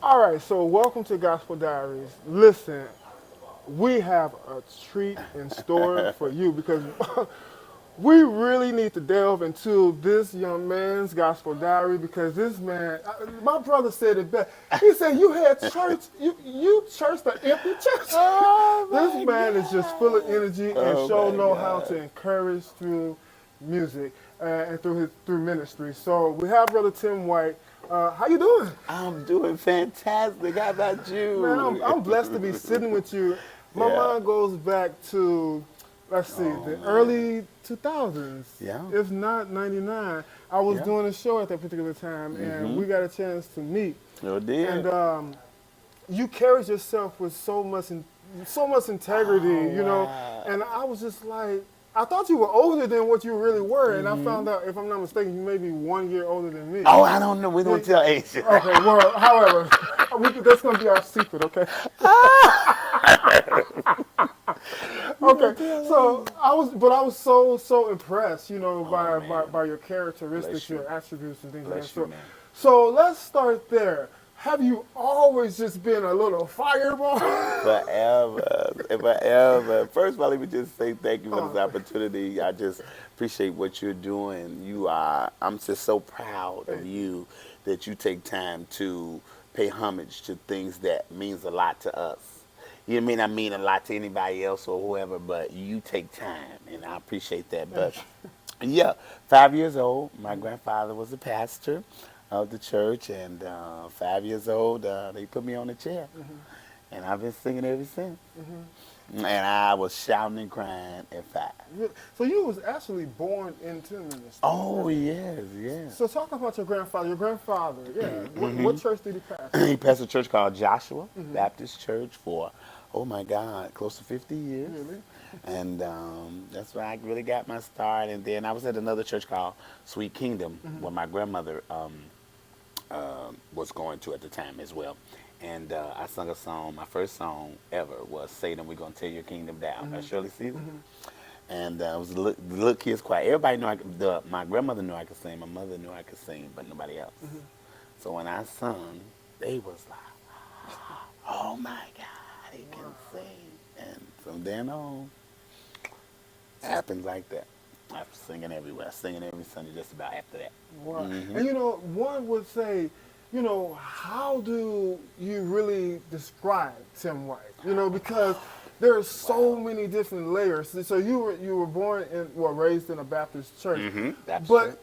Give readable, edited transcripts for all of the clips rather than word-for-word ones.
All right, so welcome to Gospel Diaries. Listen, we have a treat in store for you because we really need to delve into this young man's gospel diary because this man, my brother said it best. He said, "You had church, you churched an empty church." Oh This my man is just full of God. energy and Oh sure my know how God. to encourage through music and through ministry. So we have Brother Tim White. How you doing? I'm doing fantastic. How about Man, you? I'm blessed to be sitting with you. My Yeah. mind goes back to, let's see, Oh the man. early 2000s, Yeah. if not 99. I was Yeah. doing a show at that particular time, and we got a chance to meet. Sure did. And you carried yourself with so much integrity, Oh you know. wow. And I was just like, I thought you were older than what you really were, and I found out, if I'm not mistaken, you may be 1 year older than me. Oh, I don't know. We don't tell age. Okay, well, however, that's going to be our secret, okay? Okay, so I was so impressed, you know, by your characteristics, Bless you. your attributes, and things like that. Bless you, man. So let's start there. Have you always just been a little fireball? Forever. First of all, let me just say thank you for this opportunity. I just appreciate what you're doing. I'm just so proud of you that you take time to pay homage to things that means a lot to us. You may not mean a lot to anybody else or whoever, but you take time, and I appreciate that. But yeah, 5 years old, my grandfather was a pastor of the church, and 5 years old, they put me on a chair, and I've been singing ever since. And I was shouting and crying at 5. So you was actually born into ministry. Oh yes, yes. So talk about your grandfather. Your grandfather, yeah. What church did he pastor? He pastored a church called Joshua Baptist Church for, oh my God, close to 50 years. Really? And that's where I really got my start. And then I was at another church called Sweet Kingdom, where my grandmother was going to at the time as well. And I sung a song. My first song ever was "Satan, We're Gonna Tear Your Kingdom Down" by Shirley Caesar. And it was the little kids choir. Everybody knew my grandmother knew I could sing. My mother knew I could sing, but nobody else. So when I sung, they was like, "Oh my God, he can sing!" And from then on, it happens like that. I'm singing everywhere, singing every Sunday just about after that. Wow. And you know, one would say, you know, how do you really describe Tim White? You know, because there are so many different layers. So you were born raised in a Baptist church, Baptist but church.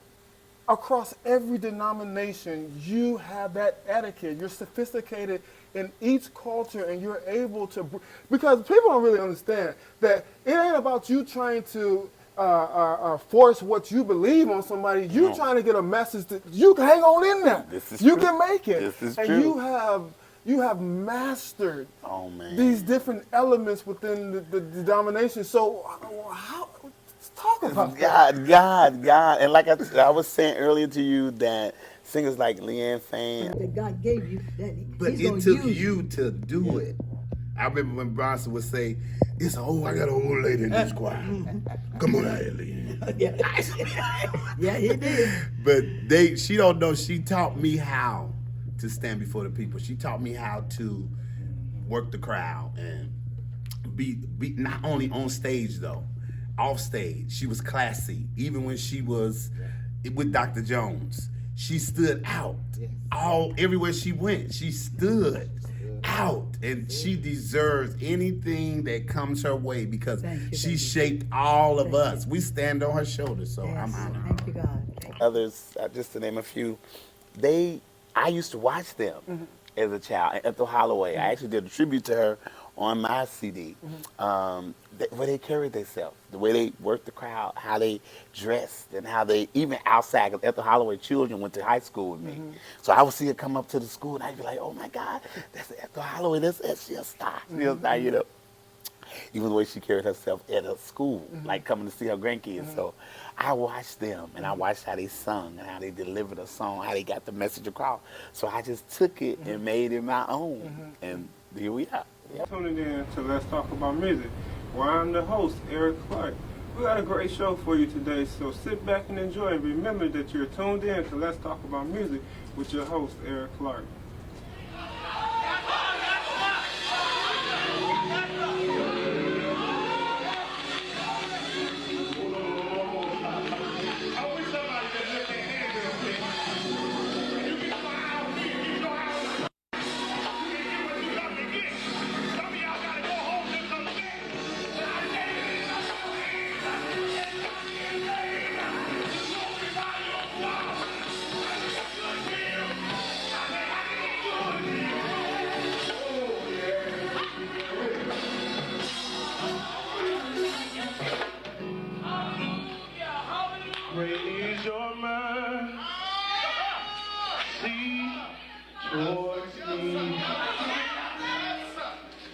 across every denomination, you have that etiquette. You're sophisticated in each culture, and you're able to, because people don't really understand that it ain't about you trying to force what you believe on somebody. You trying to get a message that you can hang on in there. This is you true. can make it. This is and true. you have mastered Man. these different elements within the denomination. So talk about that. God. And like I was saying earlier to you, that singers like Leanne Fain. That God gave you, that But He's it gonna took use you to do it. I remember when Bronson would say, I got an old lady in this choir. Come on out here, Leanne. Yeah, he did. But she don't know, she taught me how to stand before the people. She taught me how to work the crowd and be not only on stage though, off stage. She was classy. Even when she was with Dr. Jones, she stood out. Everywhere she went, she stood out, and she deserves anything that comes her way because she shaped all of us. We stand on her shoulders, so I'm honored. Thank you, God. Others, just to name a few, I used to watch them as a child. Ethel Holloway, I actually did a tribute to her on my CD. The way they carried themselves, the way they worked the crowd, how they dressed, and how they, even outside, because Ethel Holloway children went to high school with me. So I would see her come up to the school, and I'd be like, oh my God, that's Ethel Holloway, she's a star, you know. Even the way she carried herself at her school, like coming to see her grandkids. So I watched them, and I watched how they sung and how they delivered a song, how they got the message across. So I just took it and made it my own, and here we are. Tuning in to Let's Talk About Music, where I'm the host, Erix-Clark. We got a great show for you today, so sit back and enjoy, and remember that you're tuned in to Let's Talk About Music with your host, Erix-Clark.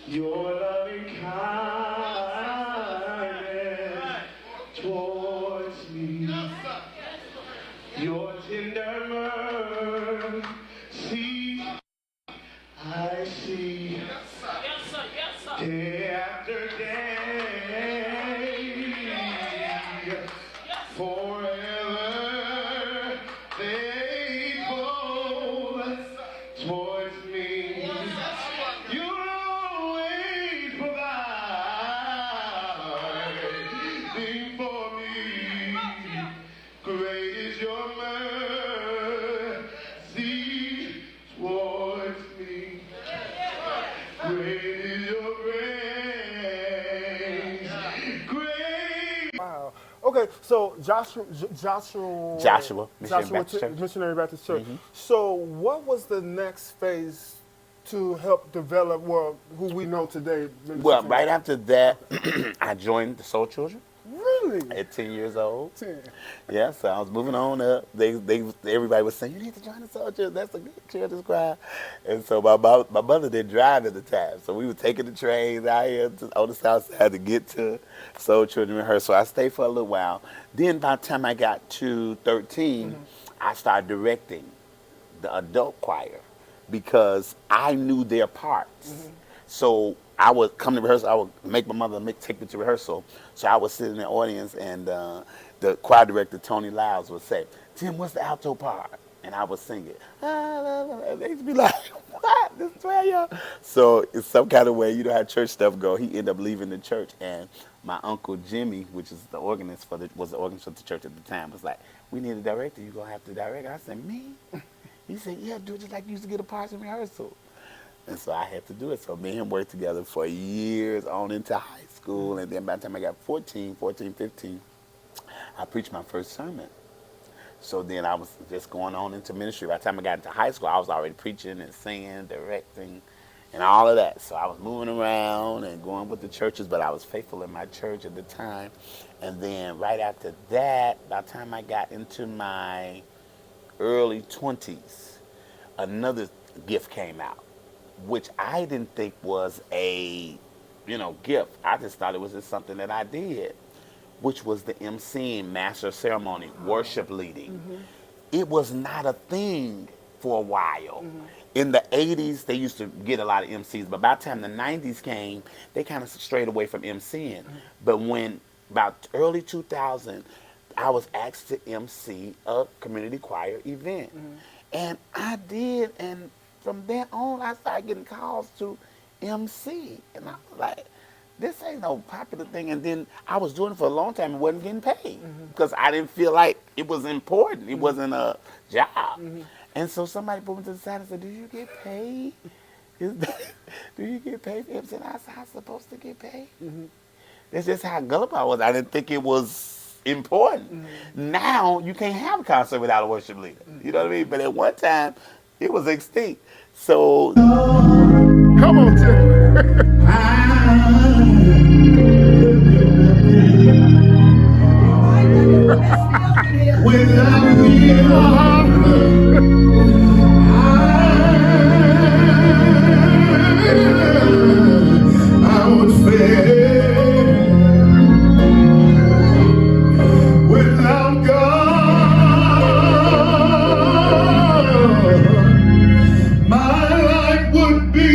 Your loving kindness towards me, your tender mercy, I see day after day, forever faithful towards me. You always providing for me. Great is your mercy towards me. Great is your grace. Great. Wow. Okay, so Joshua Baptist Church. Missionary Baptist Church. So what was the next phase to help develop, well, who we know today? Well, right after that, I joined the Soul Children Really? at 10 years old. 10. Yeah, so I was moving on up. Everybody was saying, you need to join the Soul Children. That's a good children's choir. And so my mother didn't drive at the time. So we were taking the trains out here on the south side to get to Soul Children rehearsal. I stayed for a little while. Then by the time I got to 13, I started directing the adult choir because I knew their parts. So I would come to rehearsal. I would make my mother take me to rehearsal. So I would sit in the audience, and the choir director, Tony Lyles, would say, Tim, what's the alto part? And I would sing it. And they'd be like, what? This is 12 y'all. So in some kind of way, you know how church stuff go. He ended up leaving the church, and my uncle Jimmy, which is the organist was the organist for the church at the time, was like, we need a director. You're going to have to direct. I said, me? He said, yeah, do it just like you used to get a parts in rehearsal. And so I had to do it. So me and him worked together for years on into high school. And then by the time I got 15, I preached my first sermon. So then I was just going on into ministry. By the time I got into high school, I was already preaching and singing, directing, and all of that. So I was moving around and going with the churches, but I was faithful in my church at the time. And then right after that, by the time I got into my early 20s, another gift came out, which I didn't think was a, gift. I just thought it was just something that I did, which was the emceeing, master of ceremony, worship leading. It was not a thing for a while. In the 80s, they used to get a lot of MCs, but by the time the 90s came, they kind of strayed away from MCing. But when, about early 2000, I was asked to MC a community choir event. And I did, and from then on, I started getting calls to MC. And I was like, this ain't no popular thing. And then I was doing it for a long time and wasn't getting paid because I didn't feel like it was important. It wasn't a job. And so somebody put me to the side and said, do you get paid? Do you get paid for MC? And I said, I'm supposed to get paid? That's just how gullible I was. I didn't think it was important. Now you can't have a concert without a worship leader. You know what I mean? But at one time, it was extinct. So Come on, Tim. I would fail without God. My life would be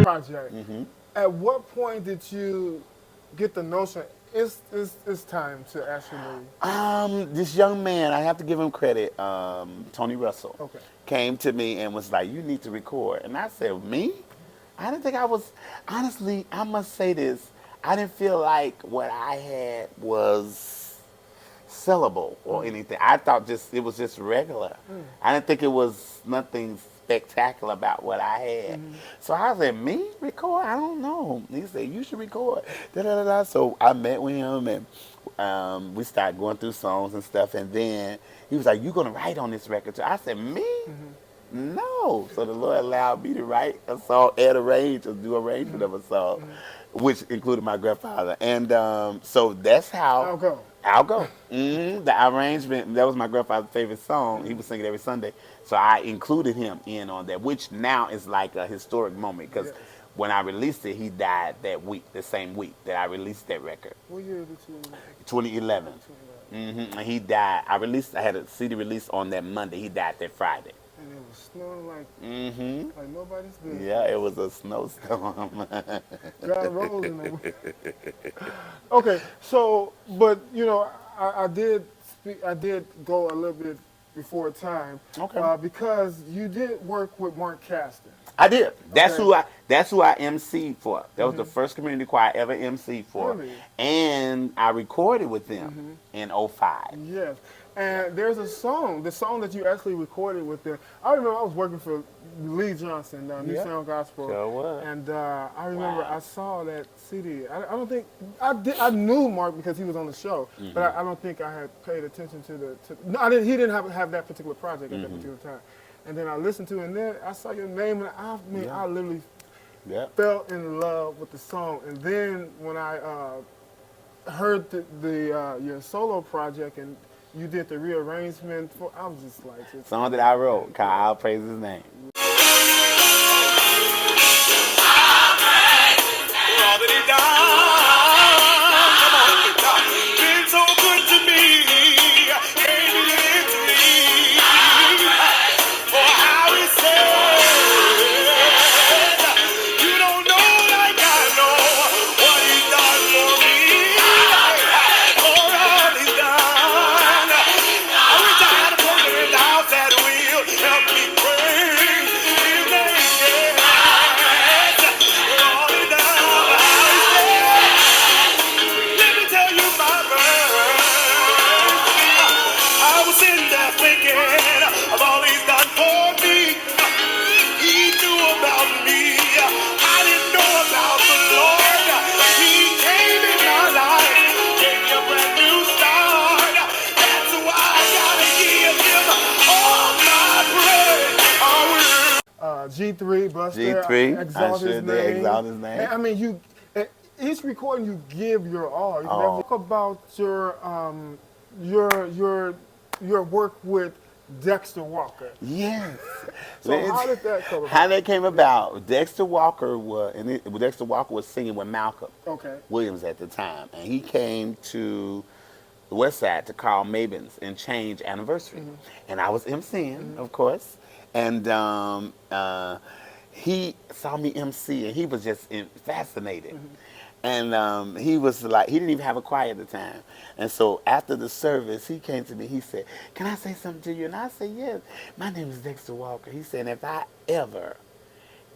project. At what point did you get the notion it's time to actually? This young man, I have to give him credit, Tony Russell, Okay. came to me and was like, "You need to record." And I said, "Me?" I didn't think I was. Honestly, I must say this. I didn't feel like what I had was sellable or anything. I thought it was just regular. I didn't think it was nothing spectacular about what I had. So I said, "Me record? I don't know." He said, "You should record." Da, da, da, da. So I met with him and we started going through songs and stuff. And then he was like, "You gonna write on this record too?" I said, "Me? No." So the Lord allowed me to write a song, do arrangement of a song, which included my grandfather. And so that's how I'll go. I'll go. The arrangement, that was my grandfather's favorite song. He would sing it every Sunday. So I included him in on that, which now is like a historic moment because when I released it, he died that week, the same week that I released that record. What year did you? 2011. And he died. I had a CD release on that Monday. He died that Friday. And it was snowing like nobody's business. Yeah, it was a snowstorm. God rolls in the Okay, so but I did go a little bit before time. Okay. Because you did work with Mark Caston. I did. That's Okay. who I emceed for. That was the first community choir I ever emceed for. Really? And I recorded with them in '05. Yes. And there's a song, the song that you actually recorded with them. I remember I was working for Lee Johnson, New Yeah. Sound Gospel. Sure was. And I remember Wow. I saw that CD. I don't think, I knew Mark because he was on the show, but I don't think I had paid attention to no, he didn't have that particular project at that particular time. And then I listened to it, and then I saw your name, and I literally Yeah. fell in love with the song. And then when I heard your solo project and you did the rearrangement for, I was just like, Song that I wrote, called I'll Praise His Name. Been so good to me, gave me victory. For how he said, you don't know like I know what he's done for me. For all he's done. I wish I had a person in the house that will help me praise his name. For all he's done, for how he said. Let me tell you my verse. I was in there thinking of all he's done for me. He knew about me. I didn't know about the Lord. He came in my life, gave me a brand new start. That's why I gotta give him all my praise. I will. G3, Buster, G3, Exalt I sure His did Name. Exalt His Name. And, I mean, each recording you give your all. You All. talk about your work with Dexter Walker. Yes. So how did that come about? How that came about? Dexter Walker was singing with Malcolm Okay. Williams at the time, and he came to the West Side to Carl Mabin's and Change anniversary, and I was emceeing, of course, and he saw me MC, and he was just fascinated. And he was like, he didn't even have a choir at the time. And so after the service, he came to me. He said, "Can I say something to you?" And I said, "Yes. My name is Dexter Walker." He said, "If I ever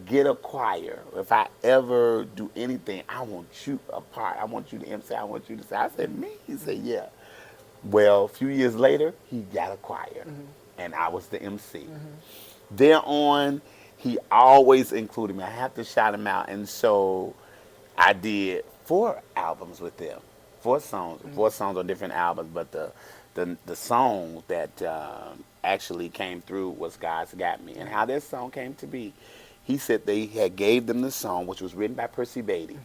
get a choir, if I ever do anything, I want you a part. I want you to MC. I want you to say." I said, "Me?" He said, "Yeah." Well, a few years later, he got a choir, and I was the MC. Thereon, he always included me. I have to shout him out. And so I did 4 albums with them, 4 songs on different albums. But the song that actually came through was "God's Got Me." And how that song came to be, he said they had gave them the song, which was written by Percy Beatty,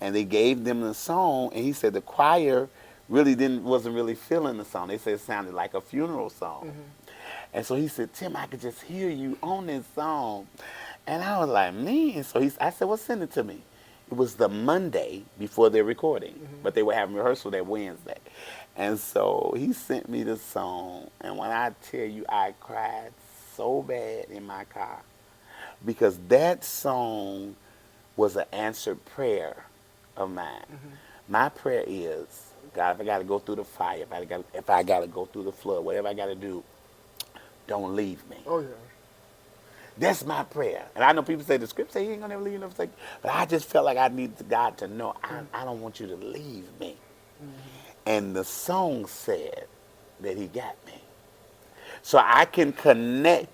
and they gave them the song, and he said the choir wasn't really feeling the song. They said it sounded like a funeral song. And so he said, "Tim, I could just hear you on this song." And I was like, "Me?" And so I said, "Well, send it to me." It was the Monday before their recording, but they were having rehearsal that Wednesday. And so he sent me the song, and when I tell you, I cried so bad in my car because that song was an answered prayer of mine. My prayer is, God, if I got to go through the fire, if I got to go through the flood, whatever I got to do, don't leave me. Oh yeah. That's my prayer. And I know people say the script say he ain't gonna never leave you, never forsake you. But I just felt like I needed God to know I don't want you to leave me. And the song said that he got me. So I can connect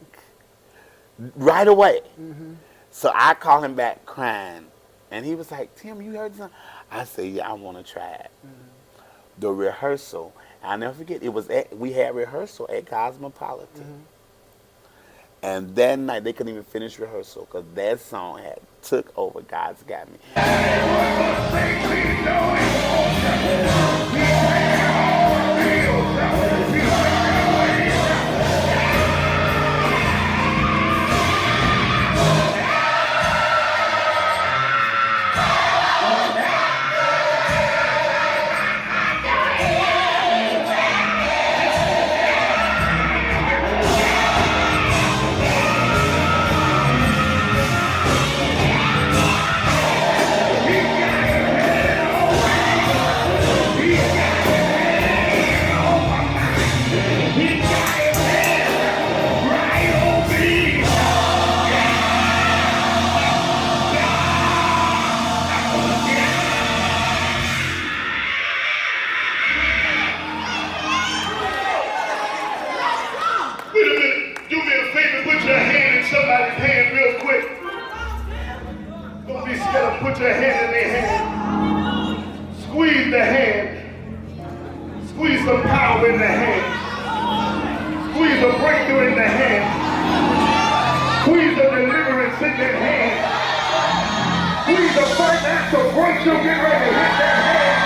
right away. So I called him back crying. And he was like, Tim, you heard something? I said, yeah, I want to try it. The rehearsal, I'll never forget, we had rehearsal at Cosmopolitan. And that night, they couldn't even finish rehearsal because that song had took over God's Got Me. Wait a minute. Do me a favor. Put your hand in somebody's hand real quick. Don't be scared. Put your hand in their hand. Squeeze the hand. Squeeze some power in the hand. Squeeze a breakthrough in the hand. Squeeze a deliverance in their hand. Squeeze a financial breakthrough get ready to hit their hand.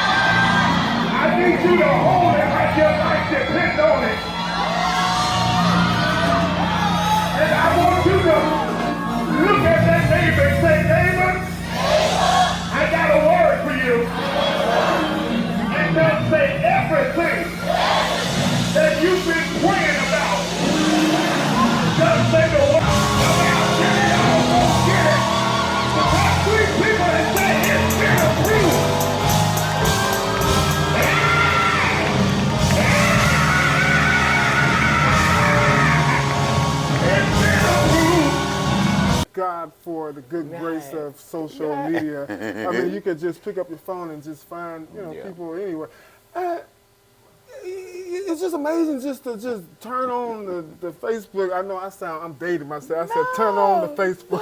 I need you to hold it like your life depends on it. And I want you to look at that neighbor and say, neighbor, I got a word for you. And they'll say everything that you've been praying about. Just say the word. Get it all, get it. Because three people that say it's been approved. God for the good grace of social media. I mean, you could just pick up your phone and just find, people anywhere. It's just amazing just to just turn on the Facebook. I know I'm dating myself. I said turn on the Facebook.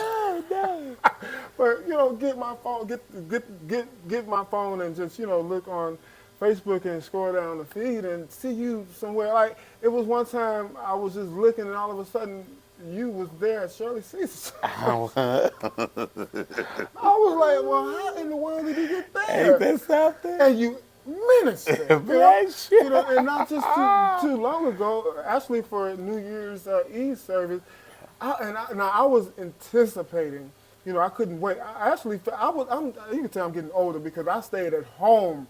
No. But get my phone, get my phone and just look on Facebook and scroll down the feed and see you somewhere. Like it was one time I was just looking and all of a sudden you was there at Shirley Caesar's. I was like, well, how in the world did you get there? Ain't that something? And you minister. Bless you. And not just too long ago, actually for New Year's Eve service, I was anticipating. I couldn't wait. You can tell I'm getting older because I stayed at home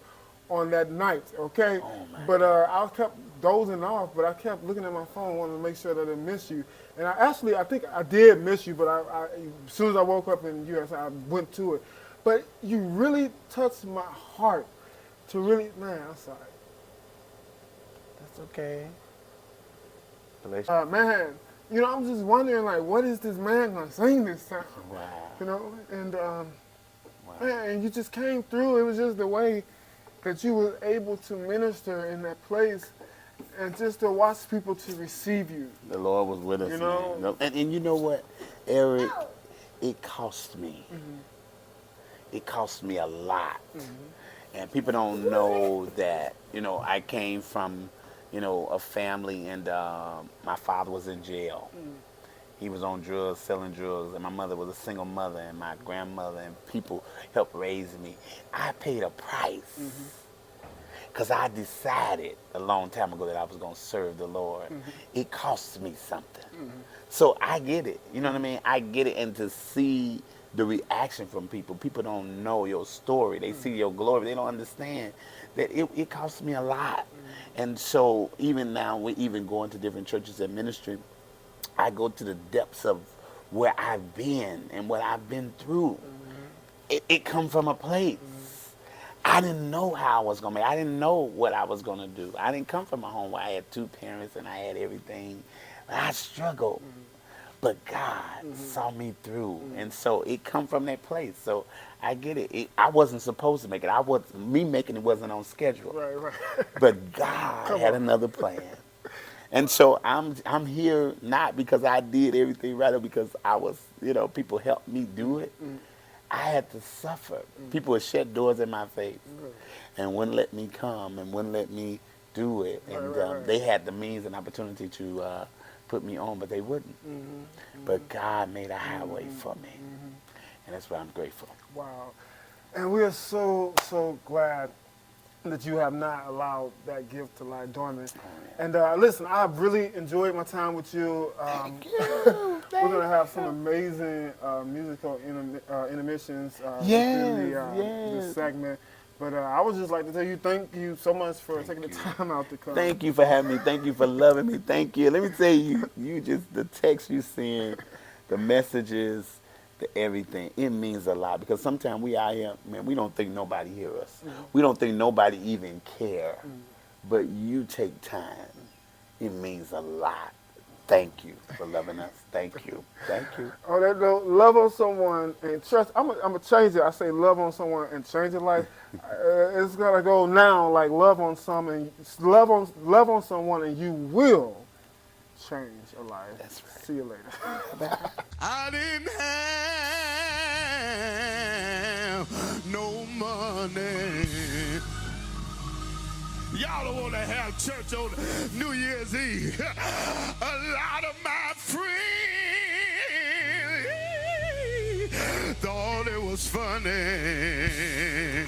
on that night, okay? Oh, but I kept dozing off, but I kept looking at my phone, wanting to make sure that I didn't miss you. And I think I did miss you, but I as soon as I woke up in the US, I went to it. But you really touched my heart to really, man, I'm sorry. That's okay. Man, I'm just wondering, like, what is this man gonna sing this time? Wow. And man, and you just came through. It was just the way that you were able to minister in that place and just to watch people to receive you. The Lord was with us, man. And you know what, Eric? It cost me. It cost me a lot. And people don't know that, I came from, a family and my father was in jail. He was on drugs, selling drugs, and my mother was a single mother, and my grandmother and people helped raise me. I paid a price because I decided a long time ago that I was going to serve the Lord. It cost me something. So I get it. You know what I mean? I get it. And to see the reaction from people, people don't know your story. They see your glory. They don't understand that it cost me a lot. And so even now, we're even going to different churches and ministry. I go to the depths of where I've been and what I've been through it come from a place. I didn't know how I was gonna make. I didn't know what I was gonna do. I didn't come from a home where I had two parents and I had everything. I struggled, but God saw me through, and so it come from that place. So I get it. I wasn't supposed to make it. Me making it wasn't on schedule. Right. But God had another plan. And so I'm here not because I did everything right or because I was, people helped me do it. I had to suffer. People would shut doors in my face and wouldn't let me come and wouldn't let me do it. And they had the means and opportunity to put me on, but they wouldn't. But God made a highway for me. And that's why I'm grateful. Wow. And we are so glad that you have not allowed that gift to lie dormant. And listen, I've really enjoyed my time with you. Thank you. We're going to have some amazing musical intermissions Yes, within this segment. But I would just like to tell you thank you so much for taking the time out to come. Thank you for having me. Thank you for loving me. Thank you. Let me tell you, the text you send, the messages, the everything, it means a lot. Because sometimes we out here, man, we don't think nobody hear us. We don't think nobody even care. But you take time. It means a lot. Thank you for loving us. Thank you. Thank you. Oh, that note, love on someone and trust. I'm gonna change it. I say love on someone and change your life. It's gotta go now. Like love on someone and you will change a life. That's right. See you later. I didn't have no money. Y'all don't want to have church on New Year's Eve. A lot of my friends thought it was funny.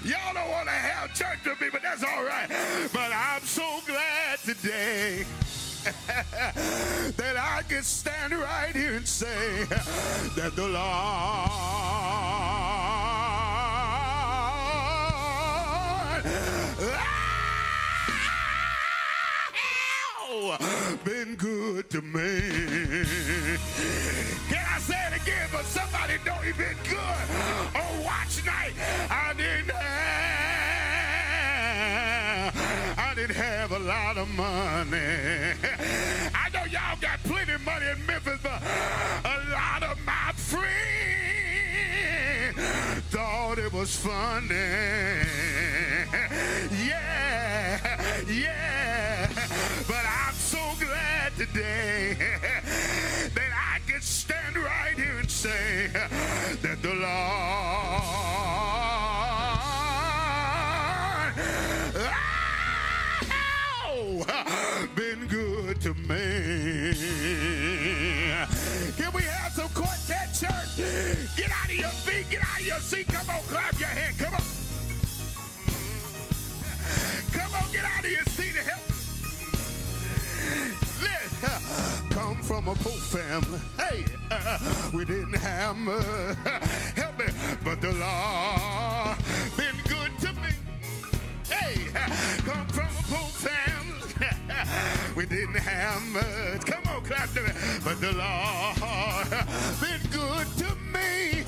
Y'all don't want to have church with me, but that's all right. But I'm so glad today that I can stand right here and say that the Lord been good to me. Can I say it again? But somebody know he been good. On watch night, I didn't have a lot of money. I know y'all got plenty of money in Memphis, but a lot of my friends thought it was funny. Yeah. But I'm so glad today that I can stand right here and say that the Lord been good to me. Can we have some quartet church? Get out of your feet, get out of your seat. Come on, clap your hand. Come on. Come on, get out of your seat and help. Come from a poor family. Hey, we didn't have much. Help me, but the Lord been good to me. Hey, come from a poor family. We didn't have much. Come on, clap to me. But the Lord been good to me.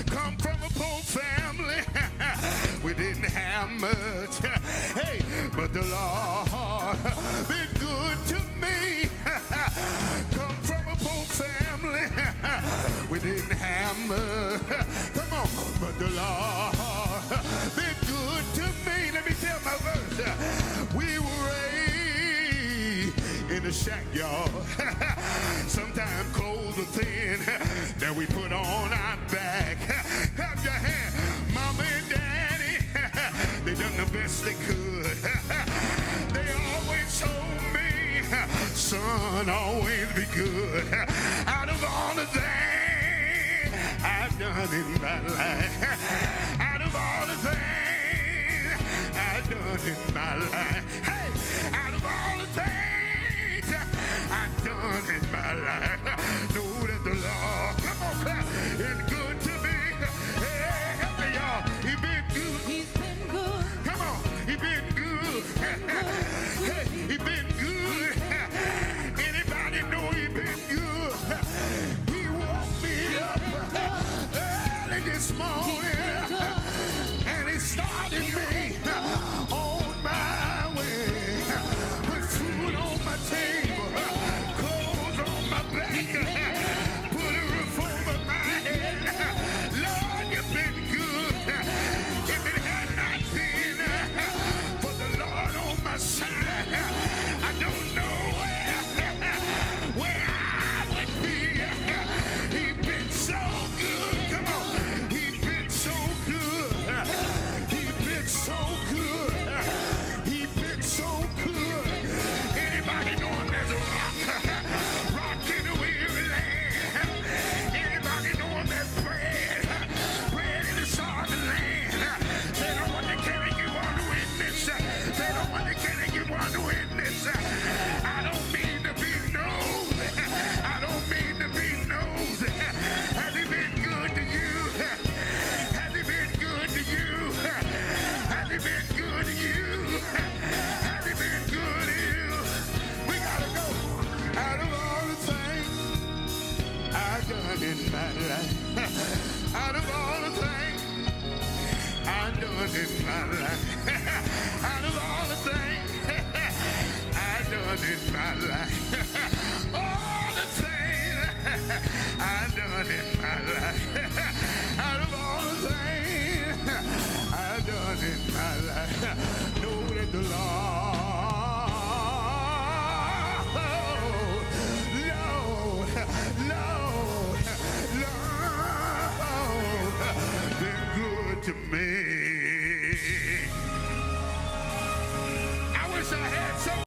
Come from a poor family. We didn't have much. Hey, but the Lord been good to me. Come from a poor family. We didn't have much. Come on, but the Lord been good to me. Let me tell my verse. We were raised in the shack, y'all. Sometimes clothes are thin that we put on our back. Clap your hand, mama and daddy. They done the best they could. They always told me, son, always be good. Out of all the things I've done in my life, out of all the things I've done in my life, hey, out of all the things I've done in my life, know that the Lord, come on, clap, is good to me. Hey, help me, y'all. He been good. He's been good. Come on, he been good. Hey, he been good. Anybody know he been good? He woke me up. this morning, and he started me on my way. Put food on my table, clothes on my back, put a roof over my head. Lord, you've been good. If it had not been for the Lord on my side, I don't know where I would be. He's been so good. Come on. He's been so good. He's been so good. He's been so good. Anybody know him as a rock? Rock in a weary land. Anybody know him as bread? Bread in the southern land. They don't want to carry you on the witness. They don't want to carry you on the witness. I don't mean to be nosy. I don't mean to be nosy. Has he been good to you? Has he been good to you? Has he been good to you? Has he been good to you? We gotta go. Out of all the things I've done in my life, out of all the things I've done in my life, out of all the things I've done in my life, all the things I've done in my life, out of all the things I've done in my life, know that the Lord, been good to me. I wish I had some.